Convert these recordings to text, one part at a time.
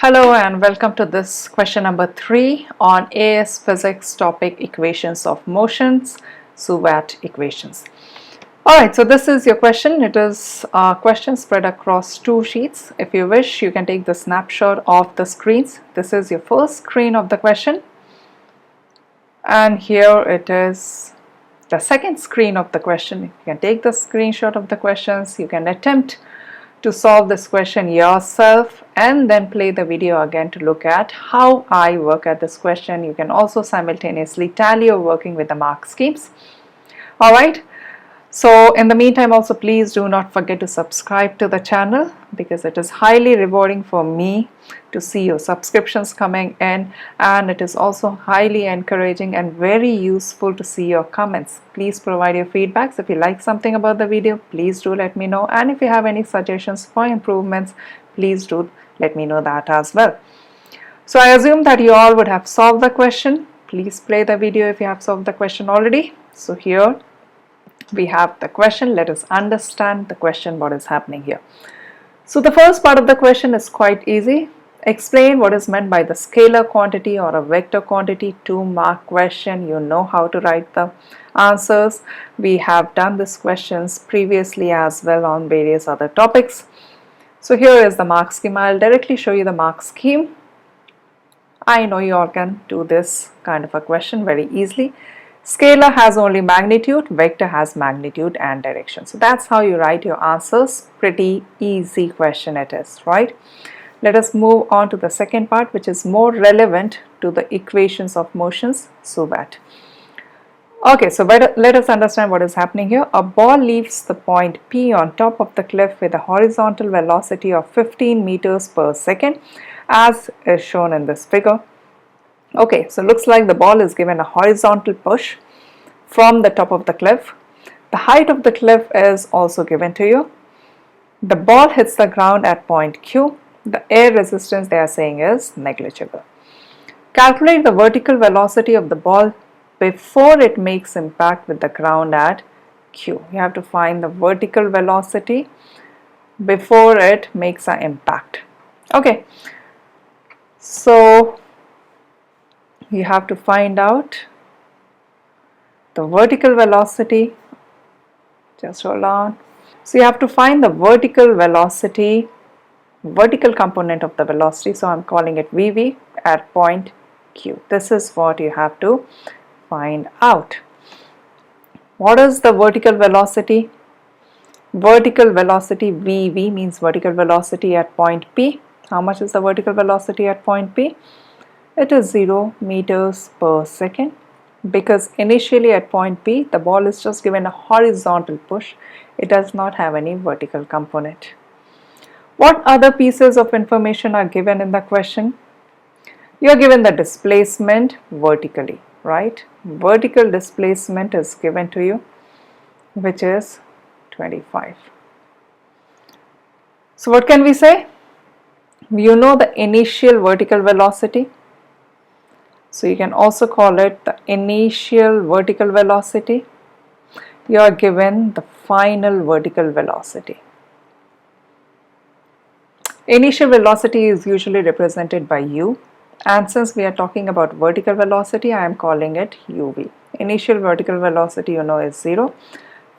Hello and welcome to this question number 3 on AS Physics topic equations of motions, SUVAT equations. Alright, so this is your question. It is a question spread across 2 sheets. If you wish, you can take the snapshot of the screens. This is your first screen of the question. And here it is the second screen of the question. You can take the screenshot of the questions. You can attempt to solve this question yourself and then play the video again to look at how I work at this question. You can also simultaneously tally your working with the mark schemes. Alright, so in the meantime also please do not forget to subscribe to the channel because it is highly rewarding for me to see your subscriptions coming in, and it is also highly encouraging and very useful to see your comments. Please provide your feedbacks. If you like something about the video, please do let me know, and if you have any suggestions for improvements, please do let me know that as well. So I assume that you all would have solved the question. Please play the video if you have solved the question already. So here we have the question. Let us understand the question, what is happening here. So the first part of the question is quite easy. Explain what is meant by the scalar quantity or a vector quantity. 2-mark question. You know how to write the answers. We have done these questions previously as well on various other topics. So here is the mark scheme. I'll directly show you the mark scheme. I know you all can do this kind of a question very easily. Scalar has only magnitude, vector has magnitude and direction. So that's how you write your answers. Pretty easy question it is, right? Let us move on to the second part, which is more relevant to the equations of motions, SUVAT. Okay, so let us understand what is happening here. A ball leaves the point P on top of the cliff with a horizontal velocity of 15 meters per second, as is shown in this figure. Okay, so looks like the ball is given a horizontal push from the top of the cliff. The height of the cliff is also given to you. The ball hits the ground at point Q. The air resistance they are saying is negligible. Calculate the vertical velocity of the ball before it makes impact with the ground at Q. You have to find the vertical velocity before it makes an impact. Okay, so you have to find out the vertical velocity. Just hold on. So you have to find the vertical velocity, vertical component of the velocity. So I'm calling it VV at point Q. This is what you have to find out. What is the vertical velocity? Vertical velocity VV means vertical velocity at point P. How much is the vertical velocity at point P? It is 0 meters per second, because initially at point P the ball is just given a horizontal push. It does not have any vertical component. What other pieces of information are given in the question? You are given the displacement vertically, right? Vertical displacement is given to you, which is 25. So what can we say? You know the initial vertical velocity. So you can also call it the initial vertical velocity. You are given the final vertical velocity. Initial velocity is usually represented by U, and since we are talking about vertical velocity, I am calling it UV. Initial vertical velocity you know is 0.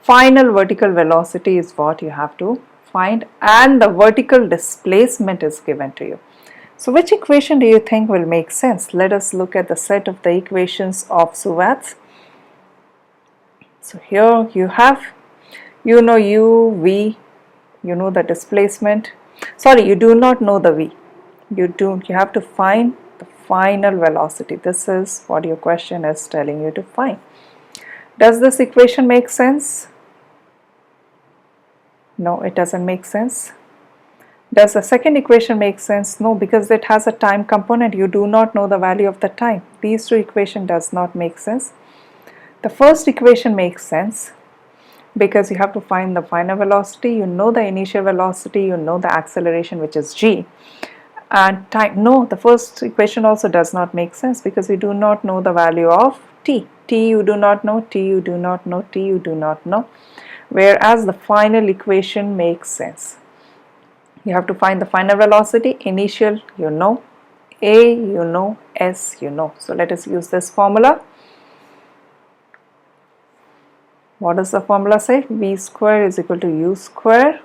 Final vertical velocity is what you have to find, and the vertical displacement is given to you. So which equation do you think will make sense? Let us look at the set of the equations of SUVATs. So here you have, you know U, V, you know the displacement. Sorry, you do not know the V. You have to find the final velocity. This is what your question is telling you to find. Does this equation make sense? No, it doesn't make sense. Does the second equation make sense? No, because it has a time component. You do not know the value of the time. These two equations does not make sense. The first equation makes sense because you have to find the final velocity. You know the initial velocity, you know the acceleration, which is g, and time. No, the first equation also does not make sense because you do not know the value of t. T you do not know, t you do not know, t you do not know, whereas the final equation makes sense. You have to find the final velocity. Initial, you know, A, you know, S, you know. So let us use this formula. What does the formula say? V square is equal to U square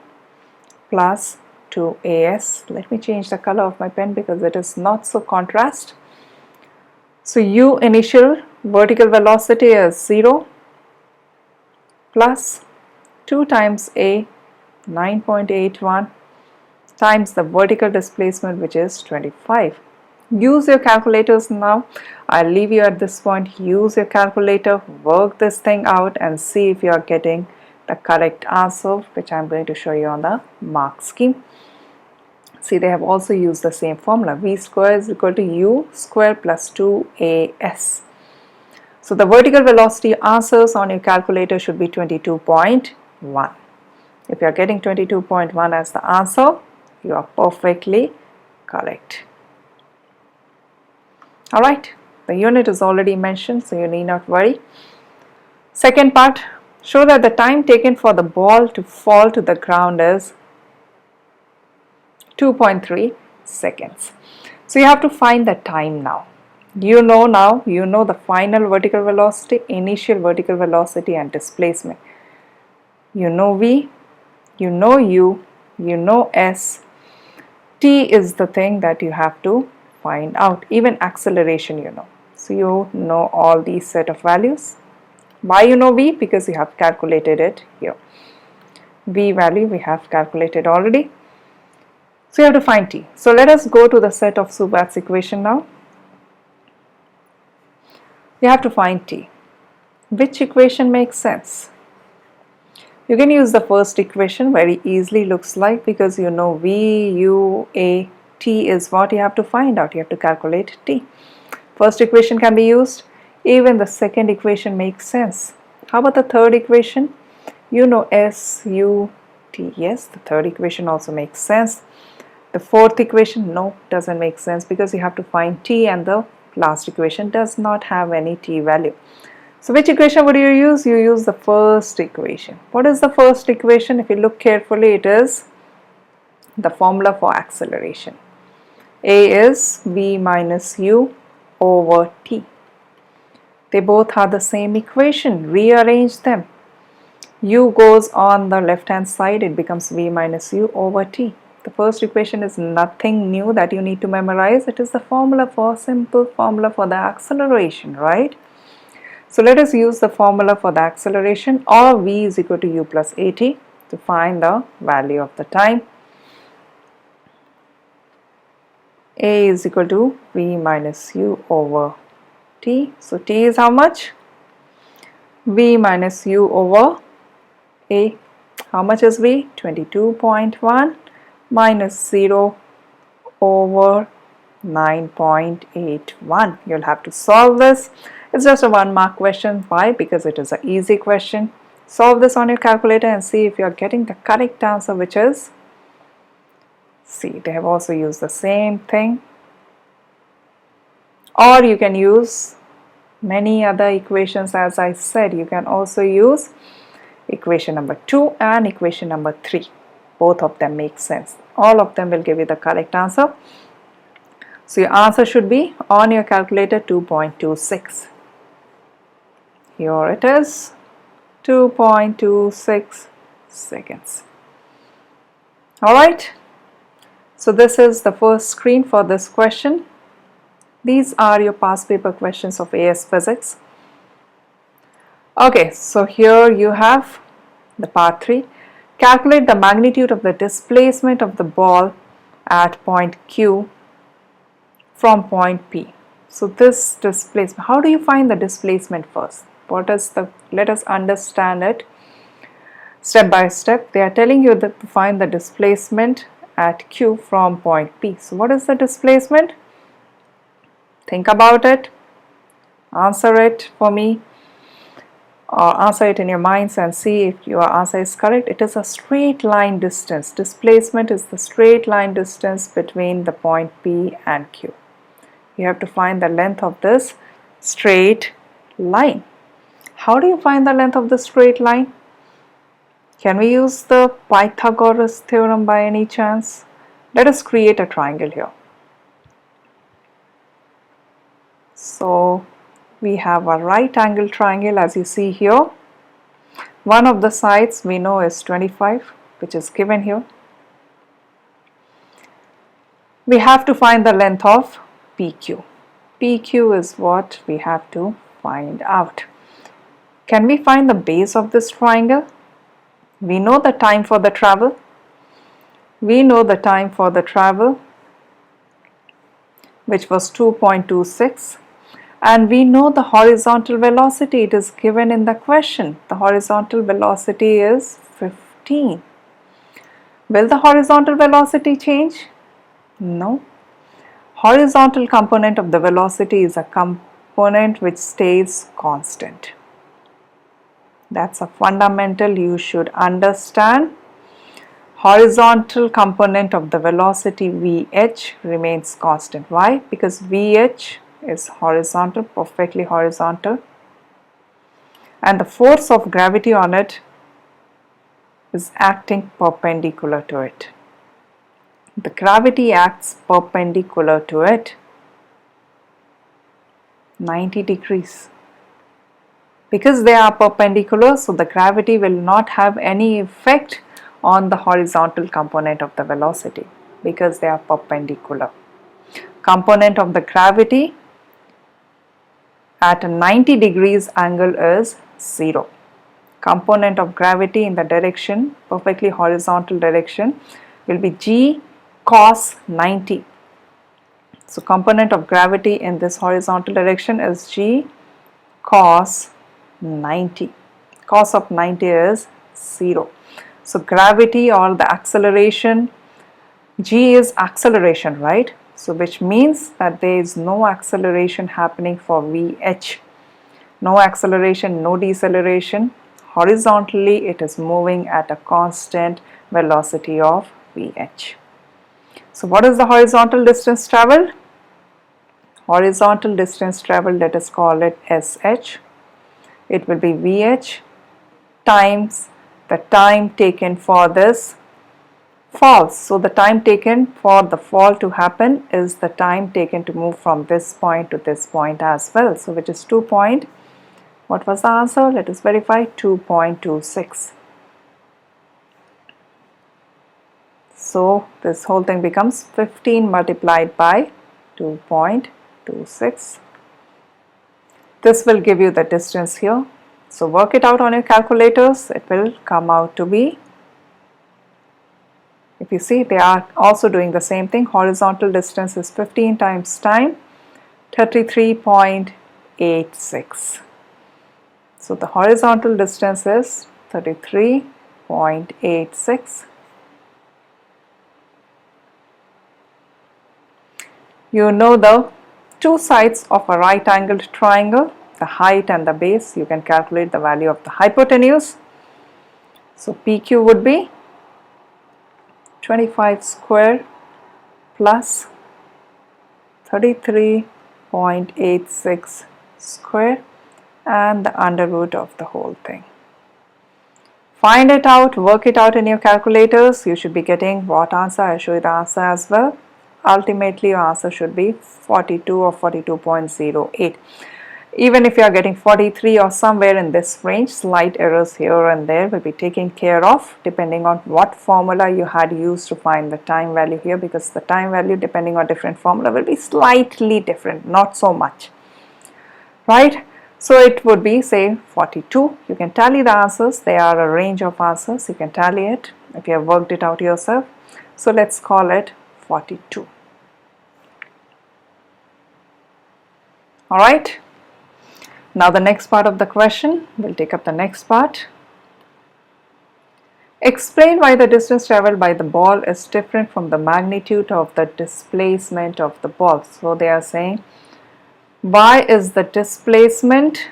plus 2AS. Let me change the color of my pen because it is not so contrast. So U initial vertical velocity is 0 plus 2 times A, 9.81, times the vertical displacement, which is 25. Use your calculators now. I'll leave you at this point. Use your calculator, work this thing out and see if you are getting the correct answer, which I'm going to show you on the mark scheme. See, they have also used the same formula. V square is equal to U square plus 2AS. So the vertical velocity answers on your calculator should be 22.1. If you are getting 22.1 as the answer, you are perfectly correct. Alright, the unit is already mentioned, so you need not worry. Second part, show that the time taken for the ball to fall to the ground is 2.3 seconds. So you have to find the time now. You know the final vertical velocity, initial vertical velocity and displacement. You know V, you know U, you know S. T is the thing that you have to find out. Even acceleration you know. So you know all these set of values. Why you know V? Because you have calculated it here. V value we have calculated already. So you have to find T. So let us go to the set of SUVAT's equation now. You have to find T. Which equation makes sense? You can use the first equation, very easily looks like, because you know V, U, A, T is what you have to find out. You have to calculate T. First equation can be used. Even the second equation makes sense. How about the third equation? You know S, U, T. Yes, the third equation also makes sense. The fourth equation, no, doesn't make sense because you have to find T and the last equation does not have any T value. So which equation would you use? You use the first equation. What is the first equation? If you look carefully, it is the formula for acceleration. A is V minus U over T. They both are the same equation. Rearrange them. U goes on the left hand side, it becomes V minus U over T. The first equation is nothing new that you need to memorize. It is the simple formula for the acceleration, right? So let us use the formula for the acceleration, or V is equal to U plus AT, to find the value of the time. A is equal to V minus U over T. So T is how much? V minus U over A. How much is V? 22.1 minus 0 over 9.81. You'll have to solve this. It's just a 1 mark question. Why? Because it is an easy question. Solve this on your calculator and see if you are getting the correct answer, which is C. They have also used the same thing. Or you can use many other equations. As I said, you can also use equation number 2 and equation number 3. Both of them make sense. All of them will give you the correct answer. So your answer should be on your calculator 2.26. Here it is, 2.26 seconds. Alright, so this is the first screen for this question. These are your past paper questions of AS Physics. Okay, so here you have the part 3. Calculate the magnitude of the displacement of the ball at point Q from point P. So this displacement, how do you find the displacement first? Let us understand it step by step. They are telling you that to find the displacement at Q from point P. So what is the displacement? Think about it, answer it for me, or answer it in your minds and see if your answer is correct. It is a straight line distance. Displacement is the straight line distance between the point P and Q. You have to find the length of this straight line. How do you find the length of the straight line? Can we use the Pythagoras theorem by any chance? Let us create a triangle here. So we have a right angle triangle, as you see here. One of the sides we know is 25, which is given here. We have to find the length of PQ. PQ is what we have to find out. Can we find the base of this triangle? We know the time for the travel. We know the time for the travel, which was 2.26, and we know the horizontal velocity. It is given in the question. The horizontal velocity is 15. Will the horizontal velocity change? No. Horizontal component of the velocity is a component which stays constant. That's a fundamental you should understand. Horizontal component of the velocity VH remains constant. Why? Because VH is horizontal, perfectly horizontal, and the force of gravity on it is acting perpendicular to it. The gravity acts perpendicular to it 90 degrees. Because they are perpendicular, so the gravity will not have any effect on the horizontal component of the velocity because they are perpendicular. Component of the gravity at a 90 degrees angle is 0. Component of gravity in the direction, perfectly horizontal direction, will be G cos 90. So component of gravity in this horizontal direction is G cos 90. Cos of 90 is 0. So gravity or the acceleration, G is acceleration, right? So which means that there is no acceleration happening for VH. No acceleration, no deceleration. Horizontally it is moving at a constant velocity of VH. So what is the horizontal distance traveled? Horizontal distance traveled, let us call it SH. It will be VH times the time taken for this fall. So the time taken for the fall to happen is the time taken to move from this point to this point as well. So which is 2 point, what was the answer? Let us verify, 2.26. So this whole thing becomes 15 multiplied by 2.26. This will give you the distance here. So work it out on your calculators. It will come out to be, if you see, they are also doing the same thing. Horizontal distance is 15 times time, 33.86. So the horizontal distance is 33.86. You know the two sides of a right angled triangle, the height and the base. You can calculate the value of the hypotenuse. So PQ would be 25 square plus 33.86 square and the under root of the whole thing. Find it out, work it out in your calculators. You should be getting what answer? I'll show you the answer as well. Ultimately your answer should be 42 or 42.08. Even if you are getting 43 or somewhere in this range, slight errors here and there will be taken care of depending on what formula you had used to find the time value here, because the time value depending on different formula will be slightly different, not so much, right? So it would be, say, 42. You can tally the answers. They are a range of answers. You can tally it if you have worked it out yourself. So let's call it 42. All right. Now the next part of the question, we'll take up the next part. Explain why the distance traveled by the ball is different from the magnitude of the displacement of the ball. So they are saying, why is the displacement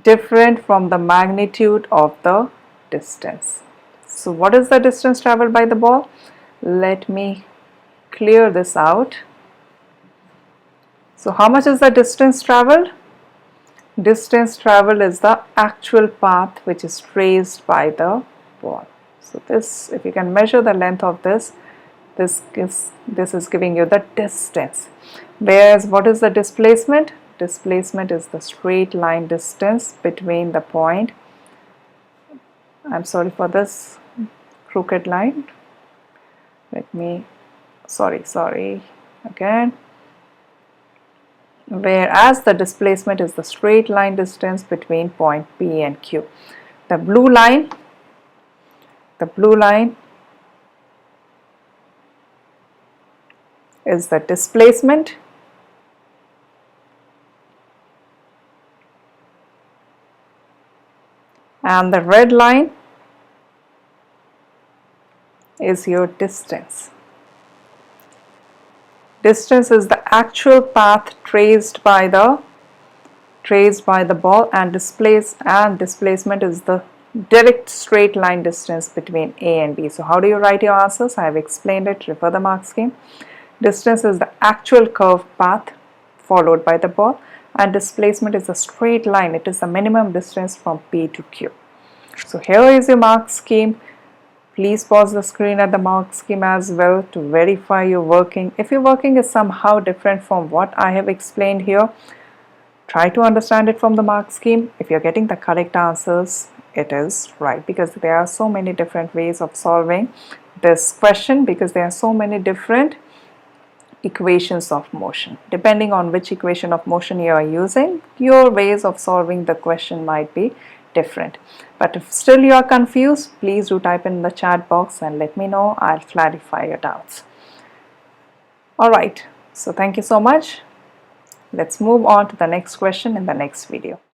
different from the magnitude of the distance? So what is the distance traveled by the ball? Let me clear this out. So how much is the distance traveled? Distance traveled is the actual path which is traced by the ball. So this, if you can measure the length of this, This is giving you the distance. Whereas what is the displacement? Displacement is the straight line distance between the point, I'm sorry for this crooked line, let me, sorry again. Whereas the displacement is the straight line distance between point P and Q. The blue line is the displacement, and the red line is your distance. Distance is the actual path traced by the ball, and displacement is the direct straight line distance between A and B. So how do you write your answers? I have explained it. Refer the mark scheme. Distance is the actual curved path followed by the ball, and displacement is a straight line. It is the minimum distance from P to Q. So here is your mark scheme. Please pause the screen at the mark scheme as well to verify your working. If your working is somehow different from what I have explained here, try to understand it from the mark scheme. If you're getting the correct answers, it is right, because there are so many different ways of solving this question, because there are so many different equations of motion. Depending on which equation of motion you are using, your ways of solving the question might be different. But if still you are confused, please do type in the chat box and let me know. I'll clarify your doubts. Alright, so thank you so much. Let's move on to the next question in the next video.